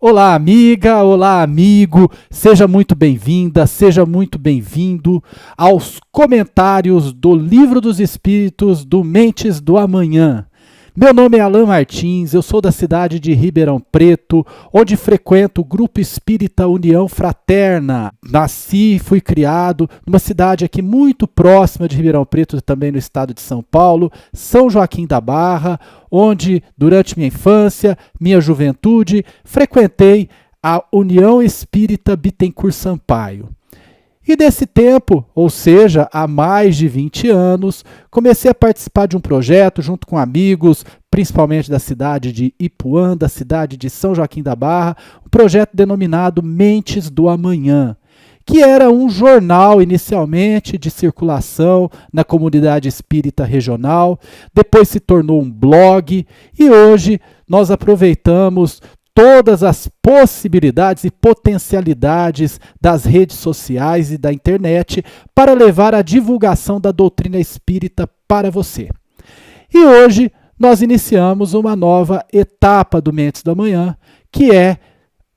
Olá, amiga, olá, amigo, seja muito bem-vinda, seja muito bem-vindo aos comentários do Livro dos Espíritos do Mentes do Amanhã. Meu nome é Alan Martins, eu sou da cidade de Ribeirão Preto, onde frequento o Grupo Espírita União Fraterna. Nasci e fui criado numa cidade aqui muito próxima de Ribeirão Preto, também no estado de São Paulo, São Joaquim da Barra, onde durante minha infância, minha juventude, frequentei a União Espírita Bittencourt Sampaio. E desse tempo, ou seja, há mais de 20 anos, comecei a participar de um projeto junto com amigos, principalmente da cidade de Ipuã, da cidade de São Joaquim da Barra, um projeto denominado Mentes do Amanhã, que era um jornal inicialmente de circulação na comunidade espírita regional, depois se tornou um blog e hoje nós aproveitamos todas as possibilidades e potencialidades das redes sociais e da internet para levar a divulgação da doutrina espírita para você. E hoje nós iniciamos uma nova etapa do Mentes do Amanhã, que é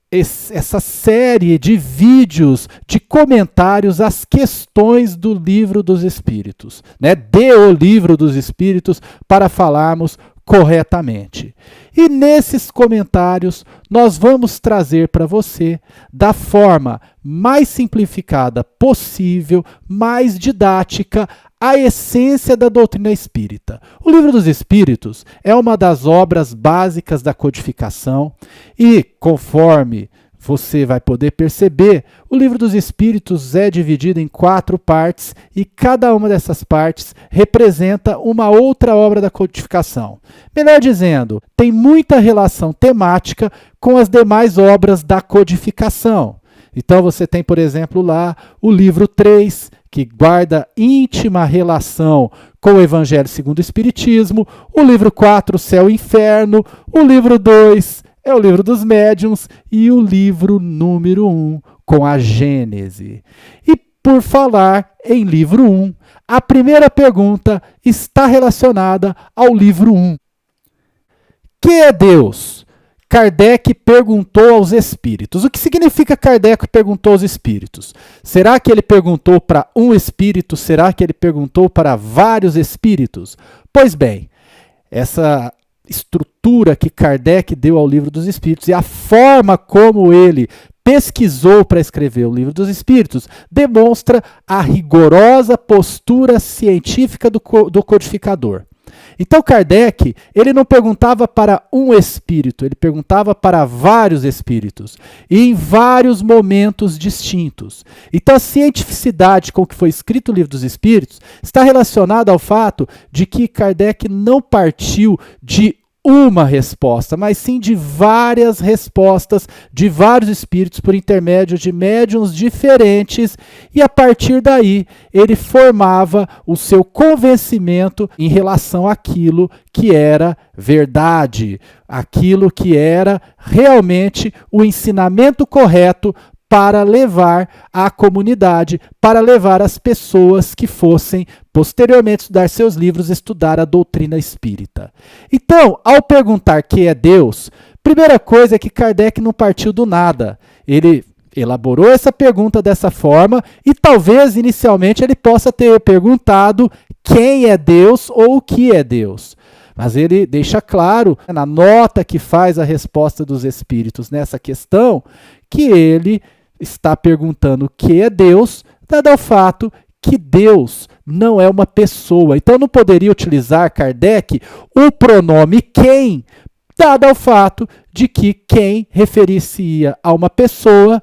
essa série de vídeos, de comentários às questões do Livro dos Espíritos, né? O Livro dos Espíritos, para falarmos corretamente. E nesses comentários nós vamos trazer para você, da forma mais simplificada possível, mais didática, a essência da doutrina espírita. O Livro dos Espíritos é uma das obras básicas da codificação e, conforme você vai poder perceber, o Livro dos Espíritos é dividido em 4 partes e cada uma dessas partes representa uma outra obra da codificação. Melhor dizendo, tem muita relação temática com as demais obras da codificação. Então você tem, por exemplo, lá o livro 3, que guarda íntima relação com o Evangelho segundo o Espiritismo, o livro 4, Céu e Inferno, o livro 2, é o livro dos médiuns e o livro número 1, com a Gênese. E por falar em livro 1, a primeira pergunta está relacionada ao livro 1. Que é Deus? Kardec perguntou aos espíritos. O que significa Kardec perguntou aos espíritos? Será que ele perguntou para um espírito? Será que ele perguntou para vários espíritos? Pois bem, essa estrutura que Kardec deu ao Livro dos Espíritos e a forma como ele pesquisou para escrever o Livro dos Espíritos demonstra a rigorosa postura científica do codificador. Então Kardec, ele não perguntava para um espírito, ele perguntava para vários espíritos, e em vários momentos distintos. Então a cientificidade com que foi escrito o Livro dos Espíritos está relacionada ao fato de que Kardec não partiu de uma resposta, mas sim de várias respostas de vários espíritos por intermédio de médiuns diferentes, e a partir daí ele formava o seu convencimento em relação àquilo que era verdade, aquilo que era realmente o ensinamento correto para levar à comunidade, para levar as pessoas que fossem posteriormente estudar seus livros, estudar a doutrina espírita. Então, ao perguntar que é Deus, primeira coisa é que Kardec não partiu do nada. Ele elaborou essa pergunta dessa forma e talvez inicialmente ele possa ter perguntado quem é Deus ou o que é Deus. Mas ele deixa claro, na nota que faz a resposta dos espíritos nessa questão, que ele está perguntando o que é Deus, dado ao fato que Deus não é uma pessoa. Então não poderia utilizar Kardec o pronome quem, dado ao fato de que quem referir-se-ia a uma pessoa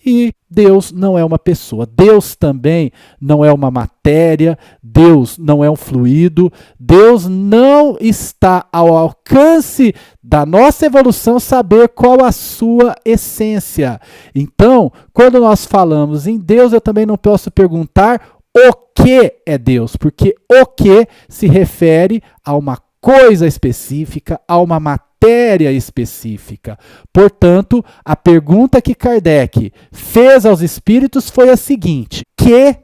e Deus não é uma pessoa. Deus também não é uma matéria, Deus não é um fluido, Deus não está ao alcance da nossa evolução saber qual a sua essência. Então, quando nós falamos em Deus, eu também não posso perguntar o que é Deus, porque o que se refere a uma coisa específica, a uma matéria específica. Portanto, a pergunta que Kardec fez aos espíritos foi a seguinte: que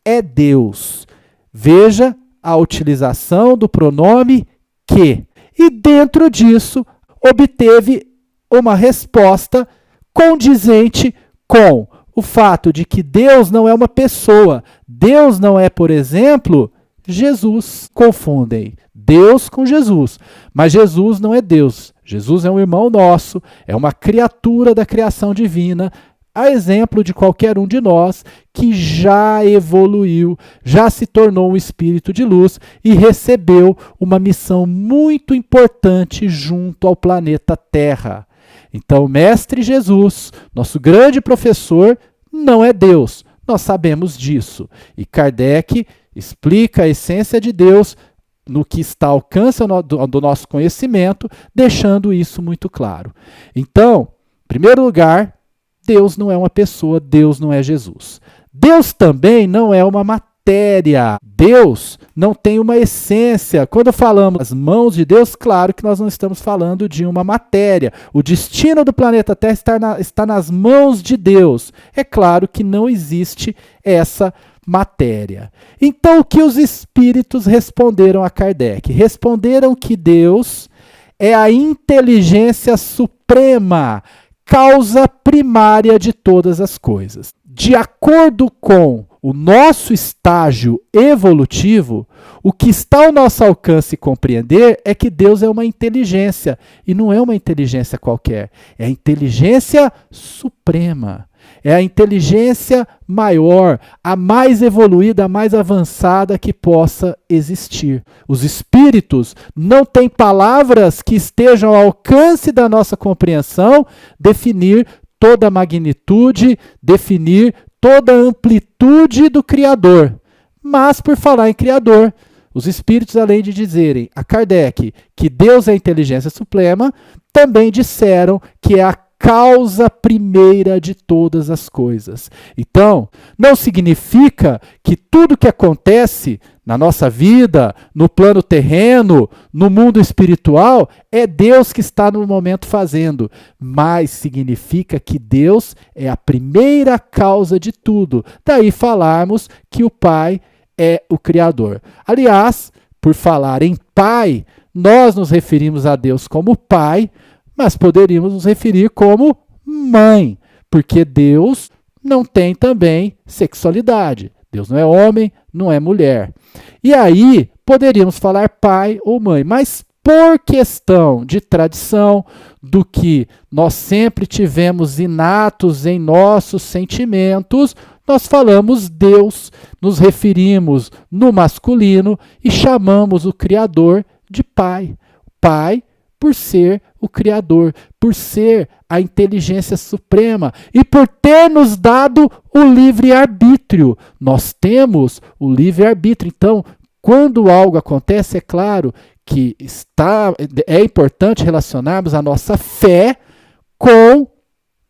é Deus? Veja a utilização do pronome que. E dentro disso, obteve uma resposta condizente com o fato de que Deus não é uma pessoa. Deus não é, por exemplo, Jesus. Confundem Deus com Jesus. Mas Jesus não é Deus. Jesus é um irmão nosso, é uma criatura da criação divina, a exemplo de qualquer um de nós que já evoluiu, já se tornou um espírito de luz e recebeu uma missão muito importante junto ao planeta Terra. Então, o Mestre Jesus, nosso grande professor, não é Deus. Nós sabemos disso. E Kardec explica a essência de Deus no que está ao alcance do nosso conhecimento, deixando isso muito claro. Então, em primeiro lugar, Deus não é uma pessoa, Deus não é Jesus. Deus também não é uma matéria. Deus não tem uma essência. Quando falamos das mãos de Deus, claro que nós não estamos falando de uma matéria. O destino do planeta Terra está nas mãos de Deus. É claro que não existe essa matéria. Então, o que os espíritos responderam a Kardec? Responderam que Deus é a inteligência suprema, causa primária de todas as coisas. De acordo com o nosso estágio evolutivo, o que está ao nosso alcance compreender é que Deus é uma inteligência, e não é uma inteligência qualquer, é a inteligência suprema. É a inteligência maior, a mais evoluída, a mais avançada que possa existir. Os espíritos não têm palavras que estejam ao alcance da nossa compreensão definir toda a magnitude, definir toda a amplitude do Criador. Mas, por falar em Criador, os espíritos, além de dizerem a Kardec que Deus é a inteligência suprema, também disseram que é a causa primeira de todas as coisas. Então, não significa que tudo que acontece na nossa vida, no plano terreno, no mundo espiritual, é Deus que está no momento fazendo, mas significa que Deus é a primeira causa de tudo. Daí falarmos que o Pai é o Criador. Aliás, por falar em Pai, nós nos referimos a Deus como Pai, mas poderíamos nos referir como mãe, porque Deus não tem também sexualidade. Deus não é homem, não é mulher. E aí poderíamos falar pai ou mãe, mas por questão de tradição, do que nós sempre tivemos inatos em nossos sentimentos, nós falamos Deus, nos referimos no masculino e chamamos o Criador de Pai. Pai, por ser o Criador, por ser a inteligência suprema e por ter nos dado o livre-arbítrio. Nós temos o livre-arbítrio. Então, quando algo acontece, é claro que é importante relacionarmos a nossa fé com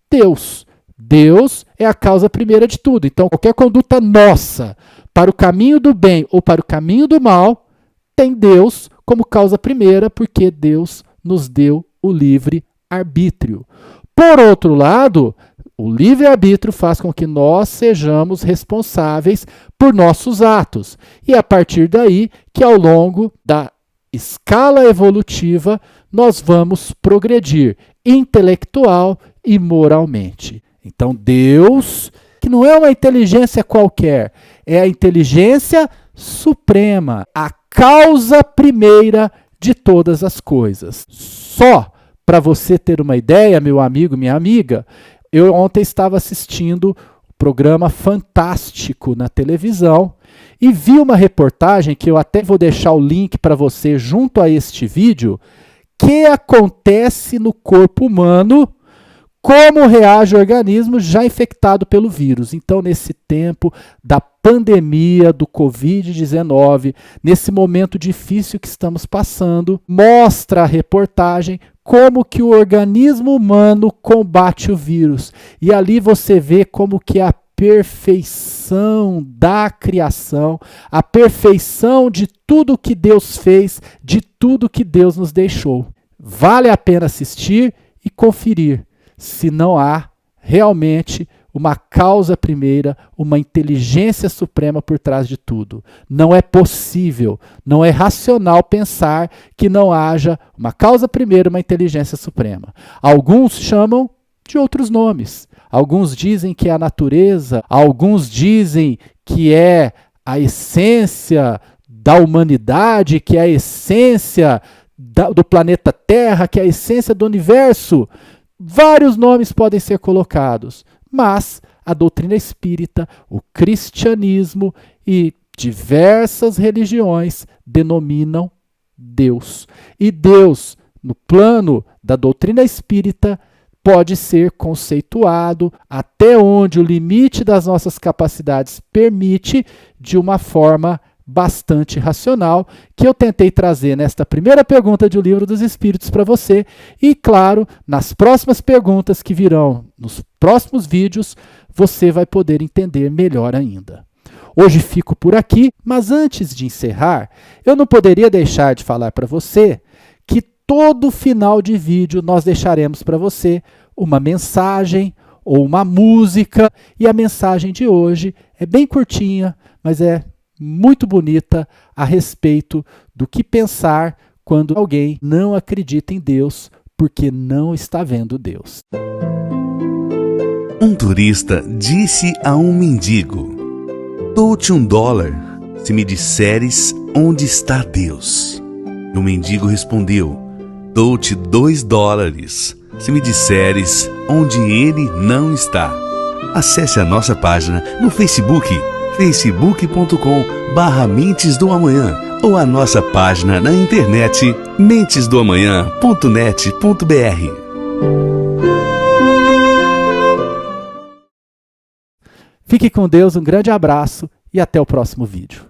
Deus. Deus é a causa primeira de tudo. Então, qualquer conduta nossa para o caminho do bem ou para o caminho do mal, tem Deus como causa primeira, porque Deus nos deu o livre-arbítrio. Por outro lado, o livre-arbítrio faz com que nós sejamos responsáveis por nossos atos. E é a partir daí que, ao longo da escala evolutiva, nós vamos progredir intelectual e moralmente. Então, Deus, que não é uma inteligência qualquer, é a inteligência suprema, a causa primeira de todas as coisas. Só para você ter uma ideia, meu amigo, minha amiga, eu ontem estava assistindo um programa fantástico na televisão e vi uma reportagem, que eu até vou deixar o link para você junto a este vídeo, que acontece no corpo humano, como reage o organismo já infectado pelo vírus. Então, nesse tempo da pandemia do Covid-19, nesse momento difícil que estamos passando, mostra a reportagem como que o organismo humano combate o vírus. E ali você vê como que a perfeição da criação, a perfeição de tudo que Deus fez, de tudo que Deus nos deixou. Vale a pena assistir e conferir se não há realmente uma causa primeira, uma inteligência suprema por trás de tudo. Não é possível, não é racional pensar que não haja uma causa primeira, uma inteligência suprema. Alguns chamam de outros nomes. Alguns dizem que é a natureza, alguns dizem que é a essência da humanidade, que é a essência do planeta Terra, que é a essência do universo. Vários nomes podem ser colocados, mas a doutrina espírita, o cristianismo e diversas religiões denominam Deus. E Deus, no plano da doutrina espírita, pode ser conceituado até onde o limite das nossas capacidades permite, de uma forma bastante racional, que eu tentei trazer nesta primeira pergunta do Livro dos Espíritos para você. E, claro, nas próximas perguntas que virão nos próximos vídeos, você vai poder entender melhor ainda. Hoje fico por aqui, mas antes de encerrar, eu não poderia deixar de falar para você que todo final de vídeo nós deixaremos para você uma mensagem ou uma música. E a mensagem de hoje é bem curtinha, mas é muito bonita a respeito do que pensar quando alguém não acredita em Deus porque não está vendo Deus. Um turista disse a um mendigo: "Dou-te $1 se me disseres onde está Deus." E o mendigo respondeu: "Dou-te $2 se me disseres onde ele não está." Acesse a nossa página no Facebook, facebook.com/Mentes do Amanhã, ou a nossa página na internet mentesdoamanhã.net.br. Fique com Deus, um grande abraço e até o próximo vídeo.